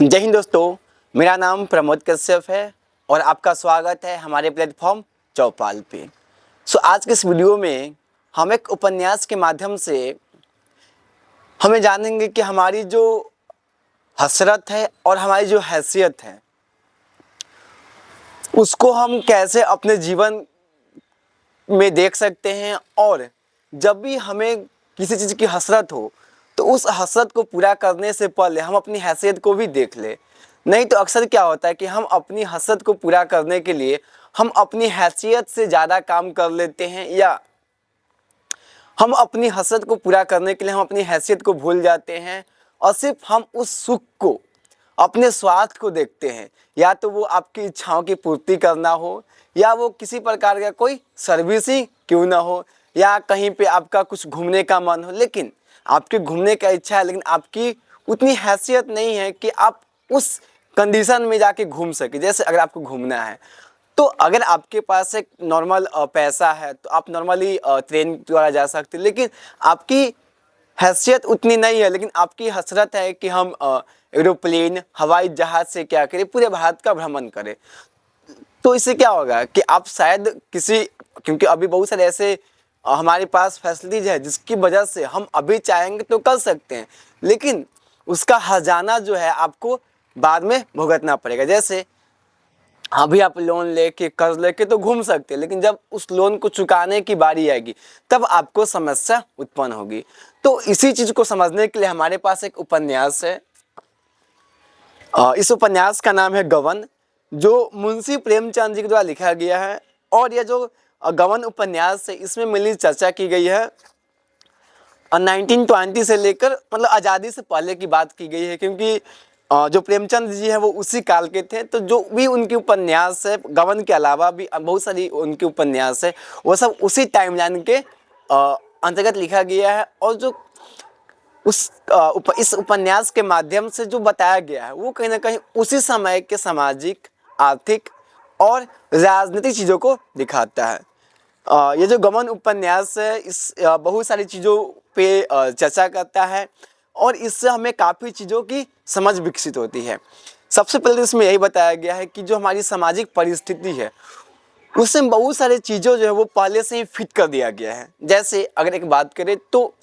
जय हिंद दोस्तों, मेरा नाम प्रमोद कश्यप है और आपका स्वागत है हमारे प्लेटफॉर्म चौपाल पे। आज के इस वीडियो में हम एक उपन्यास के माध्यम से हमें जानेंगे कि हमारी जो हसरत है और हमारी जो हैसियत है उसको हम कैसे अपने जीवन में देख सकते हैं। और जब भी हमें किसी चीज़ की हसरत हो तो उस हसरत को पूरा करने से पहले हम अपनी हैसियत को भी देख ले। नहीं तो अक्सर क्या होता है कि हम अपनी हसरत को पूरा करने के लिए हम अपनी हैसियत से ज़्यादा काम कर लेते हैं, या हम अपनी हसरत को पूरा करने के लिए हम अपनी हैसियत को भूल जाते हैं और सिर्फ हम उस सुख को, अपने स्वार्थ को देखते हैं। या तो वो आपकी इच्छाओं की पूर्ति करना हो, या वो किसी प्रकार का कोई सर्विस ही क्यों ना हो, या कहीं पे आपका कुछ घूमने का मन हो, लेकिन आपके घूमने का इच्छा है लेकिन आपकी उतनी हैसियत नहीं है कि आप उस कंडीशन में जाके घूम सके। जैसे अगर आपको घूमना है तो अगर आपके पास एक नॉर्मल पैसा है तो आप नॉर्मली ट्रेन द्वारा जा सकते हैं, लेकिन आपकी हैसियत उतनी नहीं है, लेकिन आपकी हसरत है कि हम एरोप्लेन, हवाई जहाज़ से क्या करें, पूरे भारत का भ्रमण करें। तो इससे क्या होगा कि आप शायद किसी, क्योंकि अभी बहुत सारे ऐसे हमारे पास फैसिलिटीज है जिसकी वजह से हम अभी चाहेंगे तो कर सकते हैं, लेकिन उसका हर्जाना जो है आपको बाद में भुगतना पड़ेगा। जैसे अभी आप लोन लेके, कर्ज लेके तो घूम सकते हैं, लेकिन जब उस लोन को चुकाने की बारी आएगी तब आपको समस्या उत्पन्न होगी। तो इसी चीज़ को समझने के लिए हमारे पास एक उपन्यास है। इस उपन्यास का नाम है गबन, जो मुंशी प्रेमचंद जी के द्वारा लिखा गया है। और यह जो गबन उपन्यास है इसमें मिली चर्चा की गई है 1920 से लेकर, मतलब आज़ादी से पहले की बात की गई है, क्योंकि जो प्रेमचंद जी हैं वो उसी काल के थे। तो जो भी उनकी उपन्यास है, गबन के अलावा भी बहुत सारी उनकी उपन्यास है, वो सब उसी टाइमलाइन के अंतर्गत लिखा गया है। और जो इस उपन्यास के माध्यम से जो बताया गया है वो कहीं ना कहीं उसी समय के सामाजिक, आर्थिक और राजनीतिक चीज़ों को दिखाता है। ये जो गबन उपन्यास है इस बहुत सारी चीज़ों पे चर्चा करता है और इससे हमें काफ़ी चीज़ों की समझ विकसित होती है। सबसे पहले तो इसमें यही बताया गया है कि जो हमारी सामाजिक परिस्थिति है उसमें बहुत सारी चीज़ों जो है वो पहले से ही फिट कर दिया गया है। जैसे अगर एक बात करें तो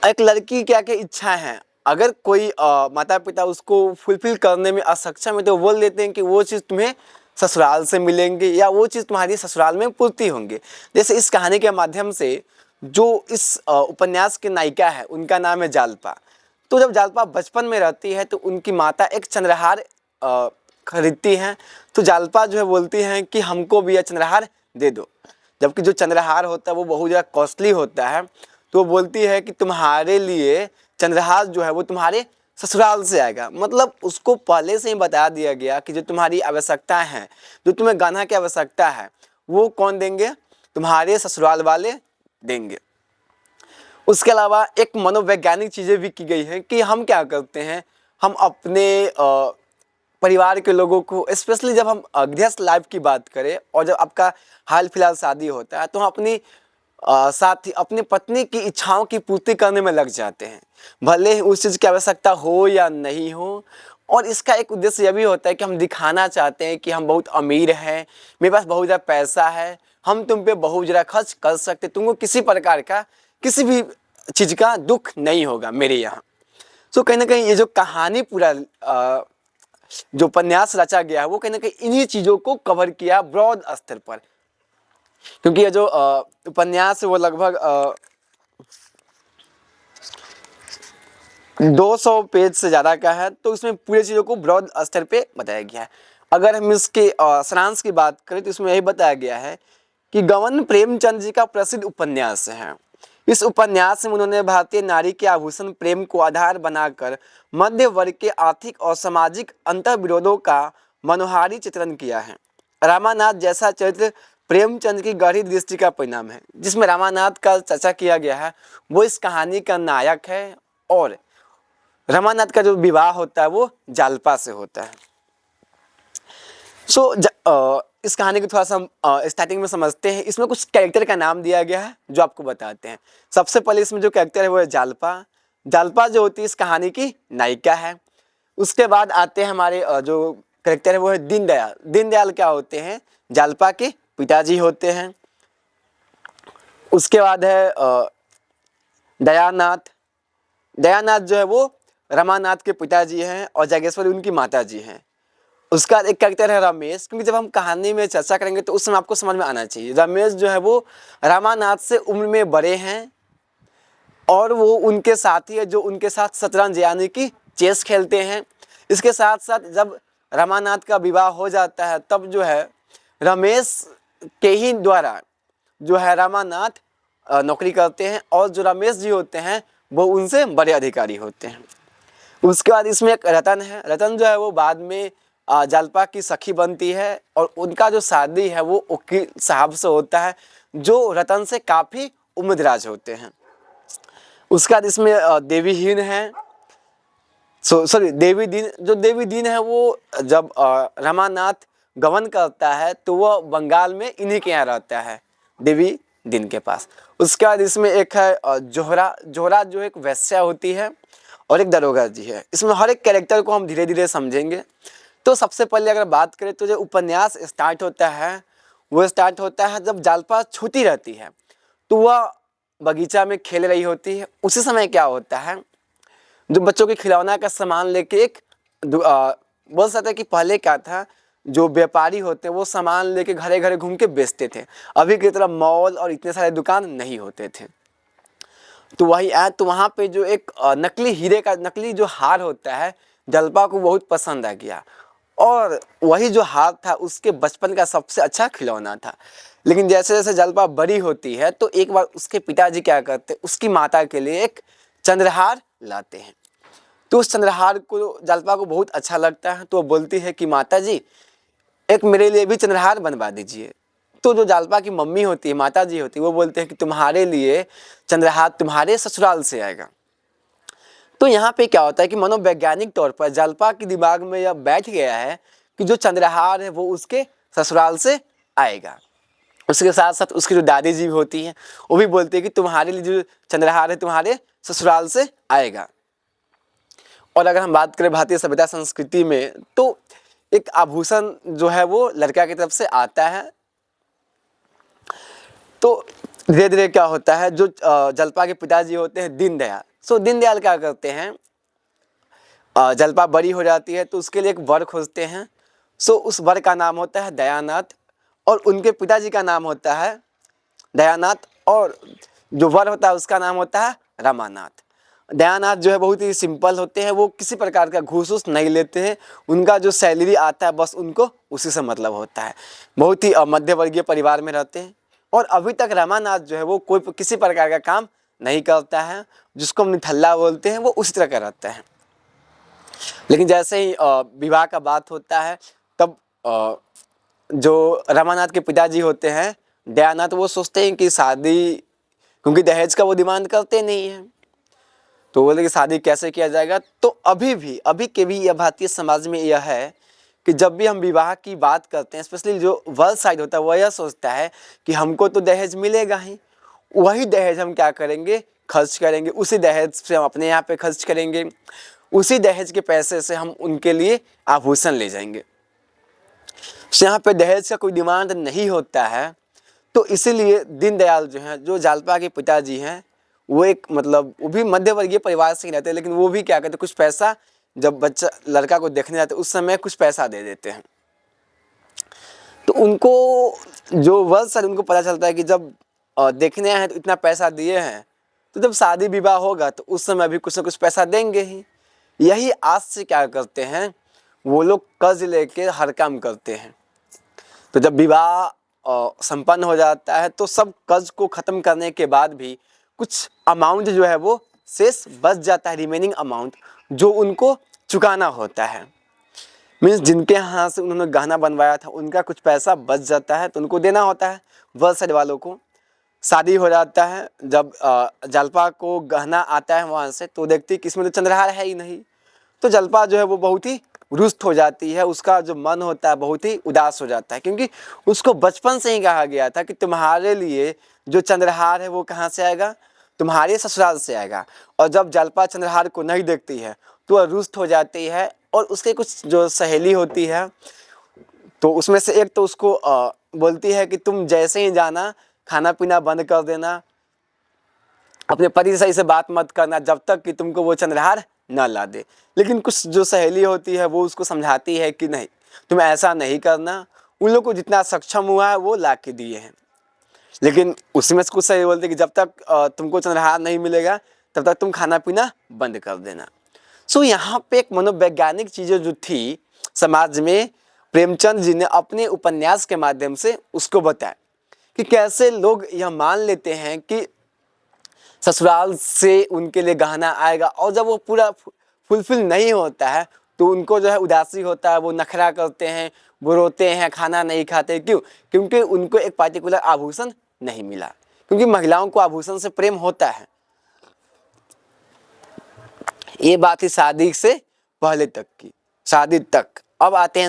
एक लड़की क्या क्या इच्छाएं हैं, अगर कोई माता पिता उसको फुलफिल करने में असक्षम है तो बोल देते हैं कि वो चीज़ तुम्हें ससुराल से मिलेंगे, या वो चीज़ तुम्हारी ससुराल में पूर्ति होंगे। जैसे इस कहानी के माध्यम से जो इस उपन्यास के नायिका है उनका नाम है जालपा। तो जब जालपा बचपन में रहती है तो उनकी माता एक चंद्रहार खरीदती हैं। तो जालपा जो है बोलती हैं कि हमको भी यह चंद्रहार दे दो, जबकि जो चंद्रहार होता है वो बहुत ज़्यादा कॉस्टली होता है। तो वो बोलती है कि तुम्हारे लिए चंद्रहार जो है वो तुम्हारे ससुराल से आएगा। मतलब उसको पहले से ही बता दिया गया कि जो तुम्हारी आवश्यकता है, जो तुम्हें गहना की आवश्यकता है, वो कौन देंगे, तुम्हारे ससुराल वाले देंगे। उसके अलावा एक मनोवैज्ञानिक चीज़ें भी की गई हैं कि हम क्या करते हैं, हम अपने परिवार के लोगों को, स्पेशली जब हम गृहस्थ लाइफ की बात करें और जब आपका हाल फिलहाल शादी होता है तो हम अपनी साथ ही अपनी पत्नी की इच्छाओं की पूर्ति करने में लग जाते हैं, भले ही उस चीज़ की आवश्यकता हो या नहीं हो। और इसका एक उद्देश्य यह भी होता है कि हम दिखाना चाहते हैं कि हम बहुत अमीर हैं, मेरे पास बहुत ज़्यादा पैसा है, हम तुम पे बहुत ज़्यादा खर्च कर सकते, तुमको किसी प्रकार का किसी भी चीज़ का दुख नहीं होगा मेरे यहाँ। सो कहीं ना कहीं ये जो कहानी पूरा जो उपन्यास रचा गया है वो कहीं ना कहीं इन्हीं चीज़ों को कवर किया ब्रॉड स्तर पर। क्योंकि ये जो उपन्यास है वो लगभग 200 पेज से ज़्यादा का है, तो इसमें पूरी चीज़ों को ब्रॉड स्तर पे बताया गया है। अगर हम इसके सारांश की बात करें तो इसमें यही बताया गया है कि गबन प्रेमचंद जी का प्रसिद्ध उपन्यास है। इस उपन्यास में उन्होंने भारतीय नारी के आभूषण प्रेम को आधार बनाकर मध्य वर्ग के आर्थिक और सामाजिक अंतर्विरोधों का मनोहारी चित्रण किया है। रामानाथ जैसा चरित्र प्रेमचंद की गहरी दृष्टि का परिणाम है। जिसमें रामानाथ का चर्चा किया गया है वो इस कहानी का नायक है, और रामानाथ का जो विवाह होता है वो जालपा से होता है। इस कहानी को थोड़ा सा स्टार्टिंग में समझते हैं। इसमें कुछ कैरेक्टर का नाम दिया गया है जो आपको बताते हैं। सबसे पहले इसमें जो कैरेक्टर है वो है जालपा। जालपा जो होती है इस कहानी की नायिका है। उसके बाद आते हैं हमारे जो करेक्टर है वो है दीनदयाल। दीनदयाल क्या होते हैं? जालपा के पिताजी होते हैं। उसके बाद है दयानाथ। दयानाथ जो है वो रमानाथ के पिताजी हैं और जागेश्वरी उनकी माता जी हैं। उसका एक कैरेक्टर है रमेश, क्योंकि जब हम कहानी में चर्चा करेंगे तो उस समय आपको समझ में आना चाहिए। रमेश जो है वो रामानाथ से उम्र में बड़े हैं और वो उनके साथी है जो उनके साथ शतरंज यानी कि चेस खेलते हैं। इसके साथ साथ जब रामानाथ का विवाह हो जाता है तब जो है रमेश के ही द्वारा जो है रामानाथ नौकरी करते हैं और जो रमेश जी होते हैं वो उनसे बड़े अधिकारी होते हैं। उसके बाद इसमें एक रतन है। रतन जो है वो बाद में जालपा की सखी बनती है और उनका जो शादी है वो वकील साहब से होता है जो रतन से काफ़ी उम्रदराज होते हैं। उसके बाद इसमें देवीहीन है, सॉरी देवी दीन। जो देवी दीन है वो जब रमानाथ गमन करता है तो वह बंगाल में इन्हीं के यहाँ रहता है, देवी दीन के पास। उसके बाद इसमें एक है जोहरा। जोहरा जो एक वैश्या होती है और एक दरोगा जी है। इसमें हर एक कैरेक्टर को हम धीरे धीरे समझेंगे। तो सबसे पहले अगर बात करें तो जो उपन्यास स्टार्ट होता है वो स्टार्ट होता है जब जालपा छोटी रहती है तो वह बगीचा में खेल रही होती है। उसी समय क्या होता है, जो बच्चों के खिलौना का सामान लेके एक बोल सकते हैं कि पहले क्या था, जो व्यापारी होते हैं वो सामान लेके घरे घरे घूम के बेचते थे। अभी की तरह मॉल और इतने सारे दुकान नहीं होते थे। तो वही आया तो वहाँ पे जो एक नकली हीरे का नकली जो हार होता है जालपा को बहुत पसंद आ गया और वही जो हार था उसके बचपन का सबसे अच्छा खिलौना था। लेकिन जैसे जैसे जालपा बड़ी होती है तो एक बार उसके पिताजी क्या करते हैं, उसकी माता के लिए एक चंद्रहार लाते हैं। तो उस चंद्रहार को जालपा को बहुत अच्छा लगता है तो वो बोलती है कि माता जी एक मेरे लिए भी चंद्रहार बनवा दीजिए। तो जो जालपा की मम्मी होती है, माता जी होती है, वो बोलते हैं कि तुम्हारे लिए चंद्रहार तुम्हारे ससुराल से आएगा। तो यहाँ पे क्या होता है कि मनोवैज्ञानिक तौर पर जालपा के दिमाग में यह बैठ गया है कि जो चंद्रहार है वो उसके ससुराल से आएगा। उसके साथ साथ उसकी जो दादी जी होती हैं वो भी बोलती है कि तुम्हारे लिए जो चंद्रहार है तुम्हारे ससुराल से आएगा। और अगर हम बात करें भारतीय सभ्यता संस्कृति में तो एक आभूषण जो है वो लड़का की तरफ से आता है। तो धीरे धीरे क्या होता है, जो जालपा के पिताजी होते हैं दीनदयाल, सो दीनदयाल क्या करते हैं, जालपा बड़ी हो जाती है तो उसके लिए एक वर खोजते हैं। सो उस वर का नाम होता है दयानाथ और उनके पिताजी का नाम होता है दयानाथ और जो वर होता है उसका नाम होता है रमानाथ। दयानाथ जो है बहुत ही सिंपल होते हैं, वो किसी प्रकार का घूस वूस नहीं लेते हैं। उनका जो सैलरी आता है बस उनको उसी से मतलब होता है। बहुत ही मध्य वर्गीय परिवार में रहते हैं और अभी तक रमानाथ जो है वो कोई किसी प्रकार का काम नहीं करता है, जिसको हम निठल्ला बोलते हैं, वो उसी तरह का रहता है। लेकिन जैसे ही विवाह का बात होता है तब जो रमानाथ के पिताजी होते हैं दयानाथ, वो सोचते हैं कि शादी, क्योंकि दहेज का वो डिमांड करते नहीं हैं, तो बोले कि शादी कैसे किया जाएगा। तो अभी के भी यह भारतीय समाज में यह है कि जब भी हम विवाह की बात करते हैं, स्पेशली जो वर्ल्ड साइड होता है वह यह सोचता है कि हमको तो दहेज मिलेगा ही, वही दहेज हम क्या करेंगे, खर्च करेंगे, उसी दहेज से हम अपने यहाँ पे खर्च करेंगे, उसी दहेज के पैसे से हम उनके लिए आभूषण ले जाएंगे। तो यहाँ पे दहेज का कोई डिमांड नहीं होता है। तो इसीलिए दीनदयाल जो हैं, जो जालपा के पिताजी हैं, वो एक मतलब वो भी मध्य वर्गीय परिवार से ही रहते हैं, लेकिन वो भी क्या करते हैं, कुछ पैसा जब बच्चा लड़का को देखने जाते उस समय कुछ पैसा दे देते हैं। तो उनको जो वर्ष सर उनको पता चलता है कि जब देखने आए हैं तो इतना पैसा दिए हैं, तो जब शादी विवाह होगा तो उस समय भी कुछ ना कुछ पैसा देंगे ही। यही आज से क्या करते हैं, वो लोग कर्ज लेके हर काम करते हैं। तो जब विवाह संपन्न हो जाता है तो सब कर्ज को ख़त्म करने के बाद भी कुछ अमाउंट जो है वो शेष बच जाता है, रिमेनिंग अमाउंट जो उनको चुकाना होता है। मीन्स जिनके यहाँ से उन्होंने गहना बनवाया था उनका कुछ पैसा बच जाता है तो उनको देना होता है। वर्ष साइड वालों को शादी हो जाता है, जब जालपा को गहना आता है वहाँ से तो देखती कि इसमें तो चंद्रहार है ही नहीं। तो जालपा जो है वो बहुत ही रुष्ट हो जाती है, उसका जो मन होता है बहुत ही उदास हो जाता है, क्योंकि उसको बचपन से ही कहा गया था कि तुम्हारे लिए जो चंद्रहार है वो कहाँ से आएगा, तुम्हारे ससुराल से आएगा। और जब जालपा चंद्रहार को नहीं देखती है तो वह रुष्ट हो जाती है और उसके कुछ जो सहेली होती है, तो उसमें से एक तो उसको बोलती है कि तुम जैसे ही जाना खाना पीना बंद कर देना, अपने पति सही से बात मत करना जब तक कि तुमको वो चंद्रहार न ला दे। लेकिन कुछ जो सहेली होती है वो उसको समझाती है कि नहीं, तुम ऐसा नहीं करना, उन लोग को जितना सक्षम हुआ है वो ला के दिए हैं। लेकिन उसमें से कुछ सहेली बोलती है कि जब तक तुमको चंद्रहार नहीं मिलेगा तब तक तुम खाना पीना बंद कर देना। सो यहाँ पे एक मनोवैज्ञानिक चीज़ें जो थी समाज में, प्रेमचंद जी ने अपने उपन्यास के माध्यम से उसको बताया कि कैसे लोग यह मान लेते हैं कि ससुराल से उनके लिए गहना आएगा, और जब वो पूरा फुलफिल नहीं होता है तो उनको जो है उदासी होता है, वो नखरा करते हैं, वो रोते हैं, खाना नहीं खाते। क्यों? क्योंकि उनको एक पार्टिकुलर आभूषण नहीं मिला, क्योंकि महिलाओं को आभूषण से प्रेम होता है। ये बात ही शादी से पहले तक की, शादी तक। अब आते हैं